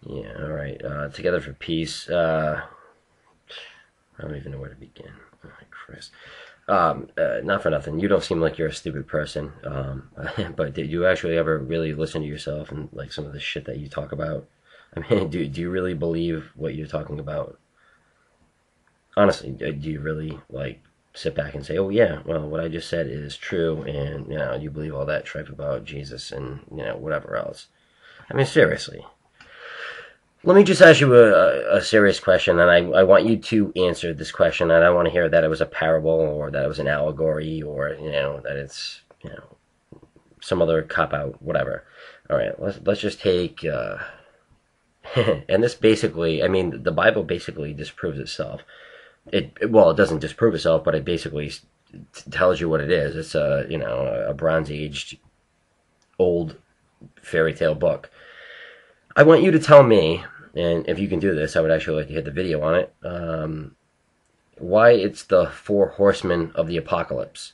Yeah, all right. Together for Peace. I don't even know where to begin. Oh, Chris. Not for nothing. You don't seem like you're a stupid person. But did you actually ever really listen to yourself and like some of the shit that you talk about? I mean, do you really believe what you're talking about? Honestly, do you really like sit back and say, "Oh yeah, well, what I just said is true," and you believe all that tripe about Jesus and whatever else? I mean, seriously. Let me just ask you a serious question, and I want you to answer this question. And I don't want to hear that it was a parable or that it was an allegory or that it's some other cop out, whatever. All right, let's just take and this basically, I mean, the Bible basically disproves itself. It doesn't disprove itself, but it basically tells you what it is. It's a Bronze Aged old fairy tale book. I want you to tell me, and if you can do this, I would actually like to hit the video on it. Why it's the four horsemen of the apocalypse.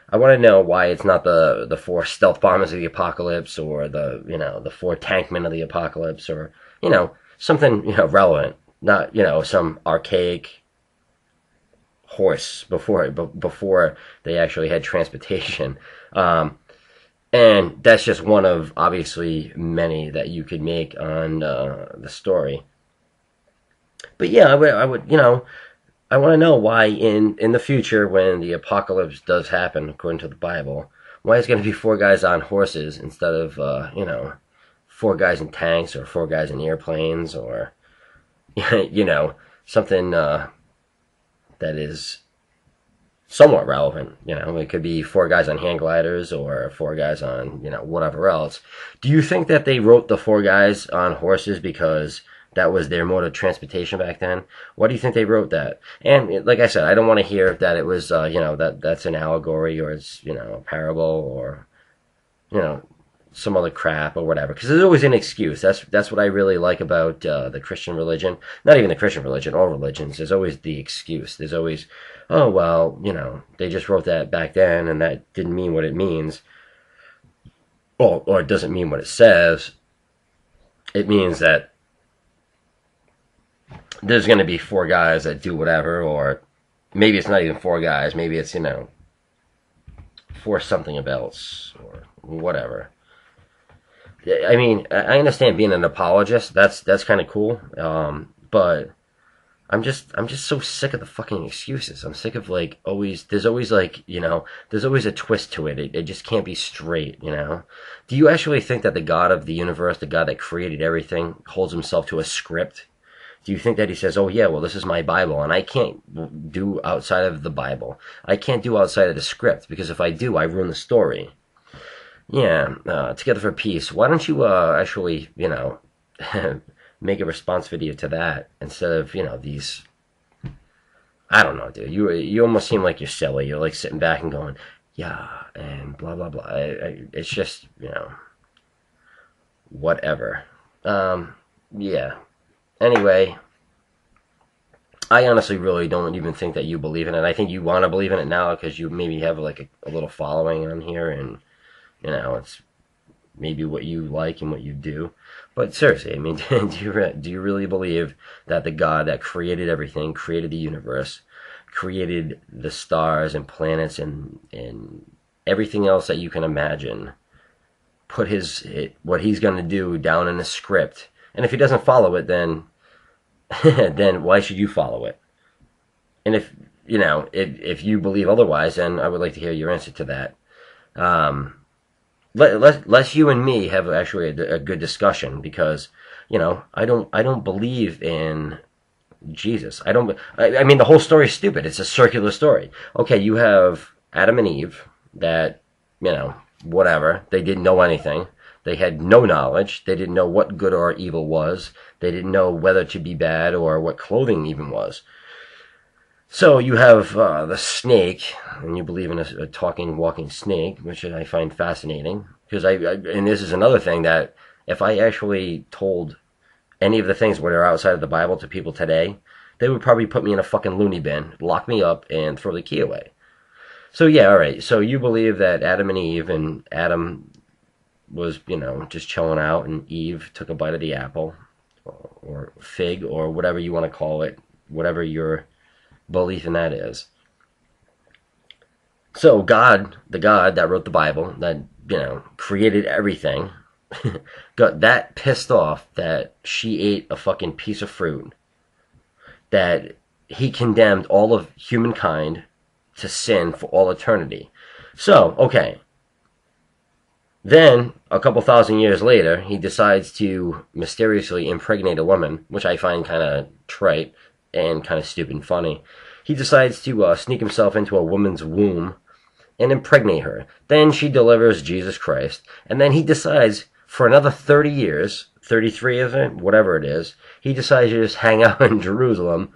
I want to know why it's not the four stealth bombers of the apocalypse or the four tankmen of the apocalypse or something relevant, not some archaic horse before they actually had transportation. And that's just one of obviously many that you could make on the story. But yeah, I want to know why in the future when the apocalypse does happen, according to the Bible, why it's going to be four guys on horses instead of four guys in tanks or four guys in airplanes or something that is somewhat relevant. It could be four guys on hang gliders or four guys on, whatever else. Do you think that they wrote the four guys on horses because that was their mode of transportation back then? Why do you think they wrote that? And like I said, I don't want to hear that it was, that's an allegory or it's, a parable or, some other crap or whatever. Because there's always an excuse. That's what I really like about the Christian religion. Not even the Christian religion, all religions. There's always the excuse. There's always, oh, well, they just wrote that back then and that didn't mean what it means. Or it doesn't mean what it says. It means that there's going to be four guys that do whatever, or maybe it's not even four guys. Maybe it's, four something else or whatever. I mean, I understand being an apologist. That's kind of cool. But I'm just so sick of the fucking excuses. I'm sick of like always. There's always like there's always a twist to it. It just can't be straight. Do you actually think that the God of the universe, the God that created everything, holds himself to a script? Do you think that he says, "Oh yeah, well this is my Bible, and I can't do outside of the Bible. I can't do outside of the script because if I do, I ruin the story." Yeah, Together for Peace. Why don't you actually, make a response video to that instead of, these. I don't know, dude. You almost seem like you're silly. You're like sitting back and going, yeah, and blah blah blah. It's just, whatever. Yeah. Anyway, I honestly really don't even think that you believe in it. I think you want to believe in it now because you maybe have like a little following on here and. It's maybe what you like and what you do. But seriously, I mean, do you really believe that the God that created everything, created the universe, created the stars and planets and everything else that you can imagine, put what he's going to do down in a script? And if he doesn't follow it, then then why should you follow it? And if you believe otherwise, then I would like to hear your answer to that. Let's you and me have actually a good discussion because I don't believe in Jesus. I mean the whole story is stupid. It's a circular story. Okay, you have Adam and Eve that whatever, they didn't know anything. They had no knowledge. They didn't know what good or evil was. They didn't know whether to be bad or what clothing even was. So you have the snake, and you believe in a talking, walking snake, which I find fascinating. Because and this is another thing that if I actually told any of the things that are outside of the Bible to people today, they would probably put me in a fucking loony bin, lock me up, and throw the key away. So yeah, all right. So you believe that Adam and Eve, and Adam was, just chilling out, and Eve took a bite of the apple. or fig, or whatever you want to call it, whatever your belief in that is. So God, the God that wrote the Bible, that, created everything, got that pissed off that she ate a fucking piece of fruit, that he condemned all of humankind to sin for all eternity. So, okay. Then, a couple thousand years later, he decides to mysteriously impregnate a woman, which I find kind of trite and kind of stupid and funny. He decides to sneak himself into a woman's womb and impregnate her. Then she delivers Jesus Christ. And then he decides, for another 30 years, 33 is it? Whatever it is, he decides to just hang out in Jerusalem,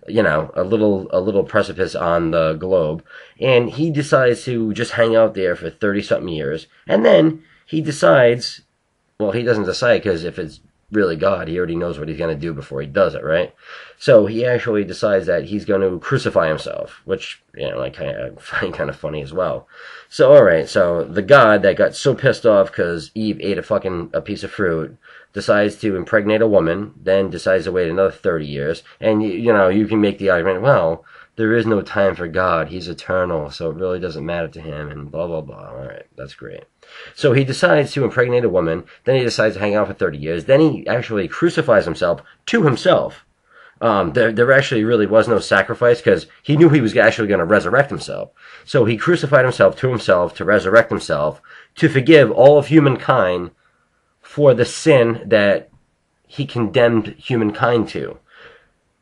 a little precipice on the globe, and he decides to just hang out there for 30-something years, and then he decides, well, he doesn't decide, because if it's really God, he already knows what he's going to do before he does it, right? So he actually decides that he's going to crucify himself, which, I find kind of funny as well. So, alright, so the God that got so pissed off because Eve ate a piece of fruit, decides to impregnate a woman, then decides to wait another 30 years, and, you can make the argument, well, there is no time for God, he's eternal, so it really doesn't matter to him, and blah, blah, blah. Alright, that's great. So he decides to impregnate a woman, then he decides to hang out for 30 years, then he actually crucifies himself to himself. There actually really was no sacrifice, because he knew he was actually going to resurrect himself. So he crucified himself to resurrect himself, to forgive all of humankind for the sin that he condemned humankind to.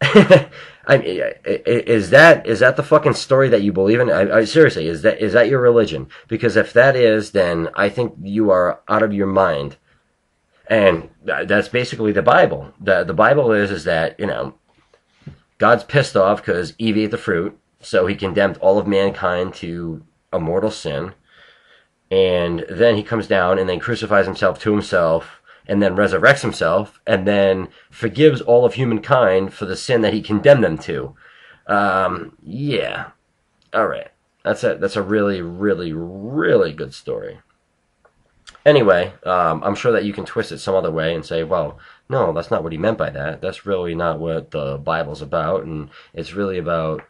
Is that the fucking story that you believe in? Seriously, is that your religion? Because if that is, then I think you are out of your mind. And that's basically the Bible. The Bible is that, God's pissed off because Eve ate the fruit, so he condemned all of mankind to a mortal sin. And then he comes down and then crucifies himself to himself, and then resurrects himself, and then forgives all of humankind for the sin that he condemned them to. Yeah. Alright. That's a really, really, really good story. Anyway, I'm sure that you can twist it some other way and say, well, no, that's not what he meant by that. That's really not what the Bible's about, and it's really about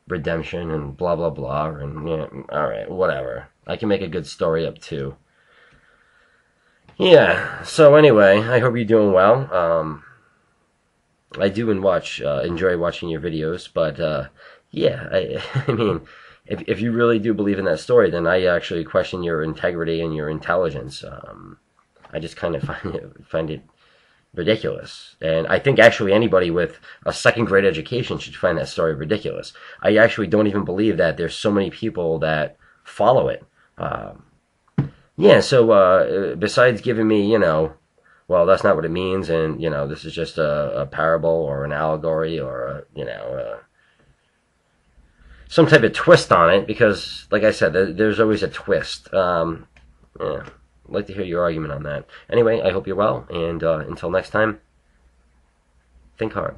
redemption and blah, blah, blah, and, alright, whatever. I can make a good story up, too. Yeah, so anyway, I hope you're doing well. I do enjoy watching your videos, but, yeah, I mean, if you really do believe in that story, then I actually question your integrity and your intelligence. I just kind of find it ridiculous. And I think actually anybody with a second-grade education should find that story ridiculous. I actually don't even believe that there's so many people that follow it. Yeah, so besides giving me, well, that's not what it means, and, this is just a parable or an allegory or, some type of twist on it, because, like I said, there's always a twist. Yeah, I'd like to hear your argument on that. Anyway, I hope you're well, and until next time, think hard.